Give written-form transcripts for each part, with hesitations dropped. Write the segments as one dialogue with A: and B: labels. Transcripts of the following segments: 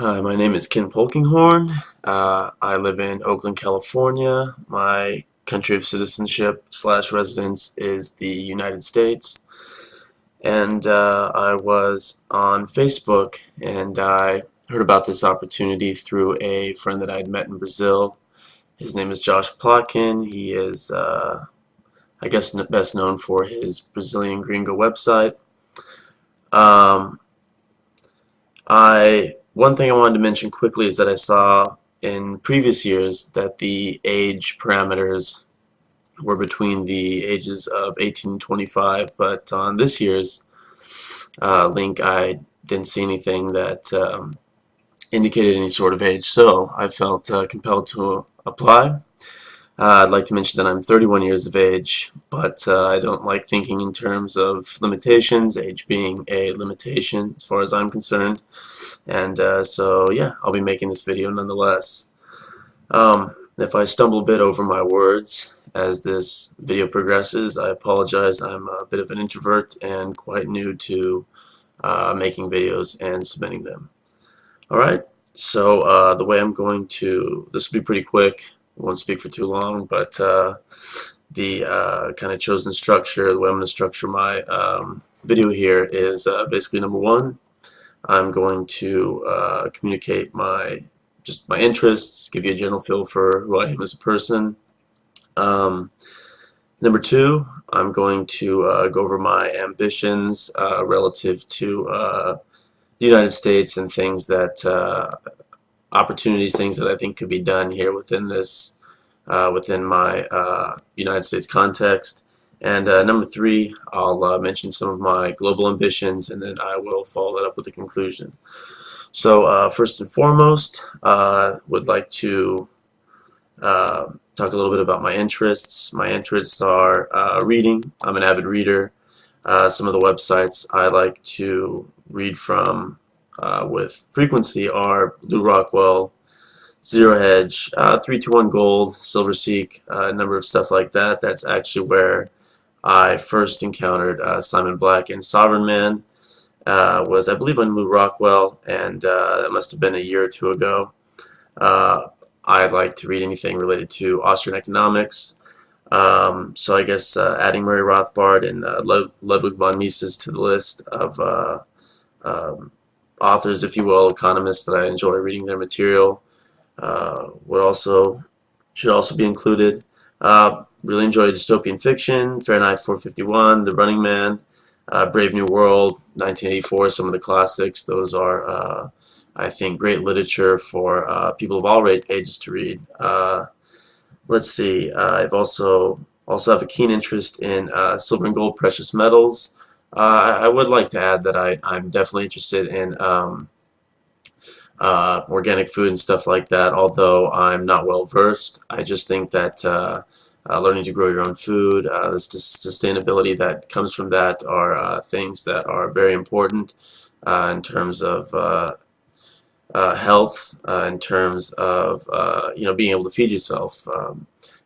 A: Hi, my name is Ken Polkinghorn. I live in Oakland, California. My country of citizenship slash residence is the United States. And I was on Facebook and I heard about this opportunity through a friend that I had met in Brazil. His name is Josh Plotkin. He is, I guess, best known for his Brazilian Gringo website. Um, One thing I wanted to mention quickly is that I saw in previous years that the age parameters were between the ages of 18 and 25, but on this year's link I didn't see anything that indicated any sort of age, so I felt compelled to apply. I'd like to mention that I'm 31 years of age, but I don't like thinking in terms of limitations, age being a limitation as far as I'm concerned. And so yeah, I'll be making this video nonetheless. If I stumble a bit over my words as this video progresses, I apologize. I'm a bit of an introvert and quite new to making videos and submitting them. Alright, so the way I'm going to, this will be pretty quick, I won't speak for too long, but the kind of chosen structure, the way I'm going to structure my video here is basically number one, I'm going to communicate just my interests, give you a general feel for who I am as a person. Number two, I'm going to go over my ambitions relative to the United States and things that opportunities, things that I think could be done here within this within my United States context. And number three, I'll mention some of my global ambitions, and then I will follow that up with a conclusion. So first and foremost, would like to talk a little bit about my interests. My interests are reading. I'm an avid reader. Some of the websites I like to read from with frequency are Lou Rockwell, Zero Hedge, 321 Gold, Silverseek, a number of stuff like that. That's actually where I first encountered Simon Black and Sovereign Man. Was I believe on Lou Rockwell, and that must have been a year or two ago. I like to read anything related to Austrian economics. So I guess adding Murray Rothbard and Ludwig von Mises to the list of authors, if you will, economists that I enjoy reading their material, should also be included. Really enjoy dystopian fiction, Fahrenheit 451, The Running Man, Brave New World, 1984, some of the classics. Those are, I think, great literature for people of all ages to read. Let's see. I've also have a keen interest in silver and gold precious metals. I would like to add that I'm definitely interested in organic food and stuff like that, although I'm not well versed. I just think that learning to grow your own food, the sustainability that comes from that are things that are very important in terms of health, in terms of being able to feed yourself.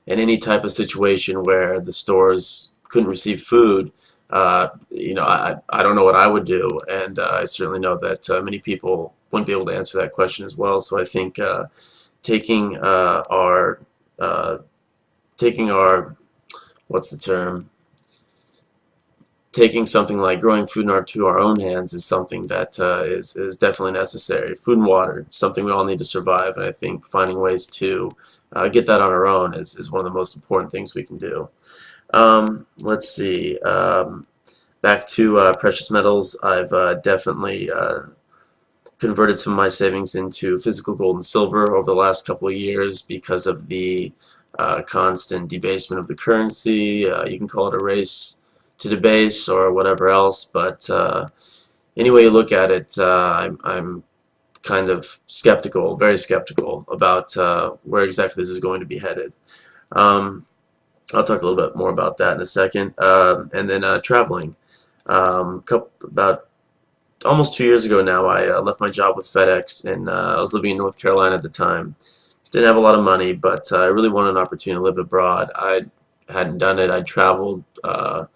A: In any type of situation where the stores couldn't receive food, I don't know what I would do, and I certainly know that many people wouldn't be able to answer that question as well. So I think taking our what's the term? Taking something like growing food into our own hands is something that is definitely necessary. Food and water, something we all need to survive, and I think finding ways to get that on our own is one of the most important things we can do. Let's see. Back to precious metals. I've definitely converted some of my savings into physical gold and silver over the last couple of years because of the constant debasement of the currency. You can call it a race to debase or whatever else, but any way you look at it, I'm kind of skeptical, very skeptical about where exactly this is going to be headed. I'll talk a little bit more about that in a second. And then traveling. About almost 2 years ago now, I left my job with FedEx, and I was living in North Carolina at the time. Didn't have a lot of money, but I really wanted an opportunity to live abroad. I hadn't done it. I'd traveled to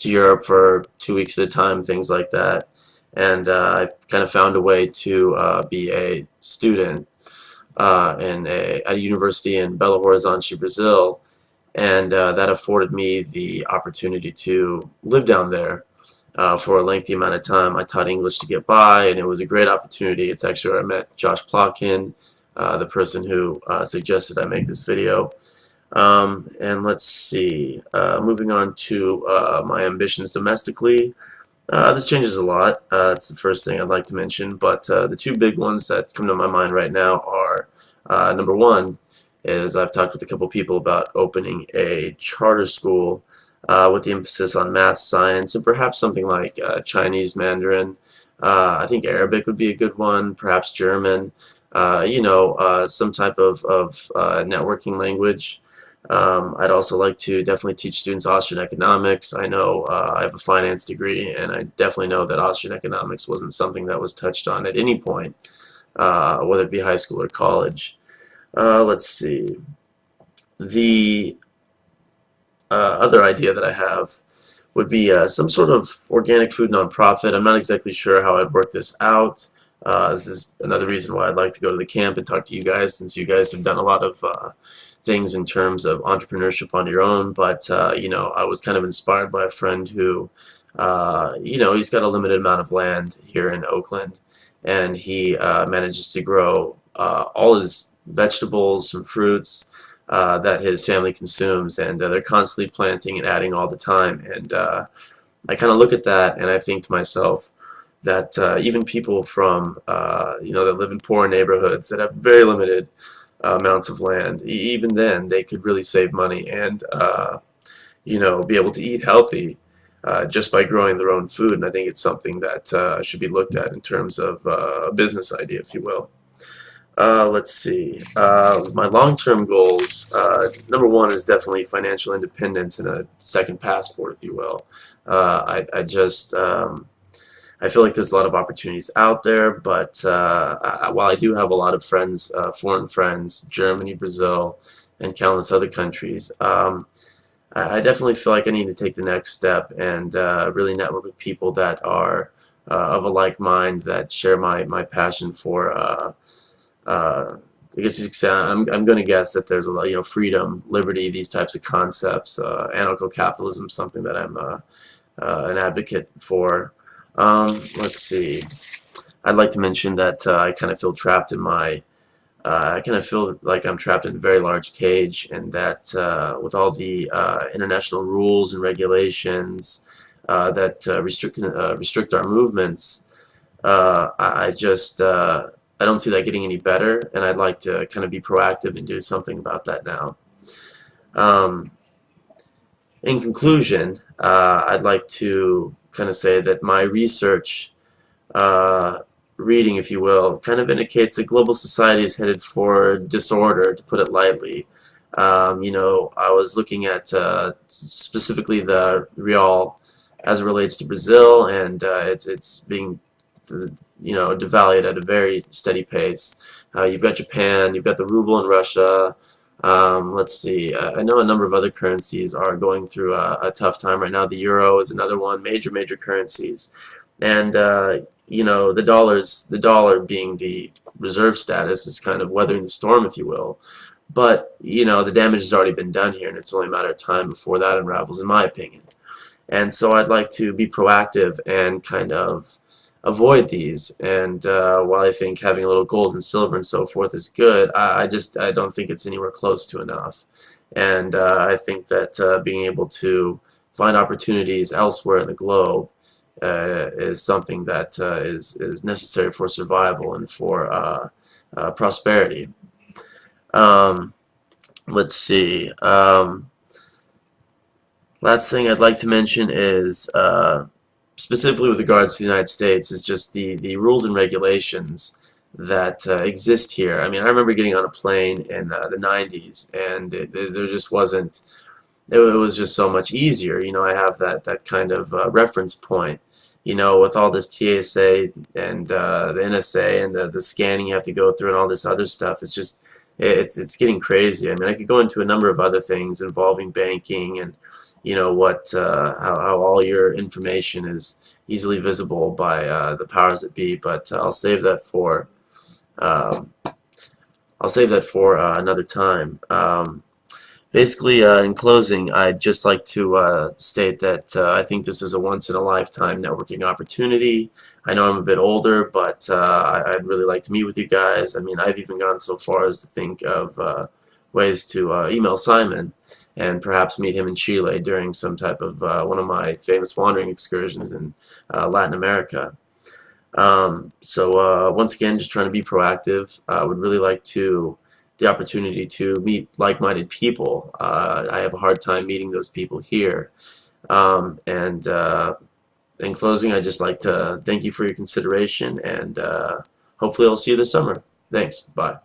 A: Europe for 2 weeks at a time, things like that. and I've kind of found a way to be a student at a university in Belo Horizonte, Brazil, and that afforded me the opportunity to live down there for a lengthy amount of time. I taught English to get by, and it was a great opportunity. It's actually where I met Josh Plotkin, the person who suggested I make this video. And let's see, moving on to my ambitions domestically. This changes a lot. It's the first thing I'd like to mention, but the two big ones that come to my mind right now are number one is I've talked with a couple people about opening a charter school with the emphasis on math, science, and perhaps something like Chinese, Mandarin. I think Arabic would be a good one, perhaps German, some type of networking language. I'd also like to definitely teach students Austrian economics. I know I have a finance degree, and I definitely know that Austrian economics wasn't something that was touched on at any point, whether it be high school or college. Let's see. The other idea that I have would be some sort of organic food nonprofit. I'm not exactly sure how I'd work this out. This is another reason why I'd like to go to the camp and talk to you guys, since you guys have done a lot of things in terms of entrepreneurship on your own. But I was kind of inspired by a friend who, he's got a limited amount of land here in Oakland, and he manages to grow all his vegetables and fruits that his family consumes, and they're constantly planting and adding all the time. And I kind of look at that and I think to myself that even people from that live in poor neighborhoods that have very limited amounts of land, even then they could really save money and be able to eat healthy just by growing their own food. And I think it's something that should be looked at in terms of a business idea, if you will. Let's see. My long-term goals, number one is definitely financial independence and a second passport, if you will. I feel like there's a lot of opportunities out there, but while I do have a lot of friends, foreign friends, Germany, Brazil, and countless other countries, I definitely feel like I need to take the next step and really network with people that are of a like mind, that share my passion for I guess you could say, I'm going to guess that there's a lot, freedom, liberty, these types of concepts, anarcho-capitalism, something that I'm an advocate for. Let's see. I'd like to mention that I kind of feel trapped in I kind of feel like I'm trapped in a very large cage, and that with all the international rules and regulations that restrict our movements, I don't see that getting any better, and I'd like to kind of be proactive and do something about that now. In conclusion, I'd like to kind of say that my research reading, if you will, kind of indicates that global society is headed for disorder, to put it lightly. I was looking at specifically the real as it relates to Brazil, and it's being devalued at a very steady pace. You've got Japan, you've got the ruble in Russia. Let's see, I know a number of other currencies are going through a tough time right now. The euro is another one, major currencies. And the dollar being the reserve status is kind of weathering the storm, if you will. But the damage has already been done here, and it's only a matter of time before that unravels, in my opinion. And so I'd like to be proactive and kind of avoid these. And while I think having a little gold and silver and so forth is good, I don't think it's anywhere close to enough. And I think that being able to find opportunities elsewhere in the globe is something that is necessary for survival and for prosperity. Let's see. Last thing I'd like to mention is specifically with regards to the United States is just the rules and regulations that exist here. I mean, I remember getting on a plane in the 90s, and there just wasn't, it was just so much easier. I have that kind of reference point, with all this TSA and the NSA and the scanning you have to go through and all this other stuff. It's just, it's getting crazy. I mean, I could go into a number of other things involving banking and how all your information is easily visible by the powers that be, but um, I'll save that for another time. Basically, in closing, I'd just like to state that I think this is a once-in-a-lifetime networking opportunity. I know I'm a bit older, but I'd really like to meet with you guys. I mean, I've even gone so far as to think of ways to email Simon and perhaps meet him in Chile during some type of one of my famous wandering excursions in Latin America. Once again, just trying to be proactive. I would really like the opportunity to meet like-minded people. I have a hard time meeting those people here. And in closing, I'd just like to thank you for your consideration, and hopefully I'll see you this summer. Thanks. Bye.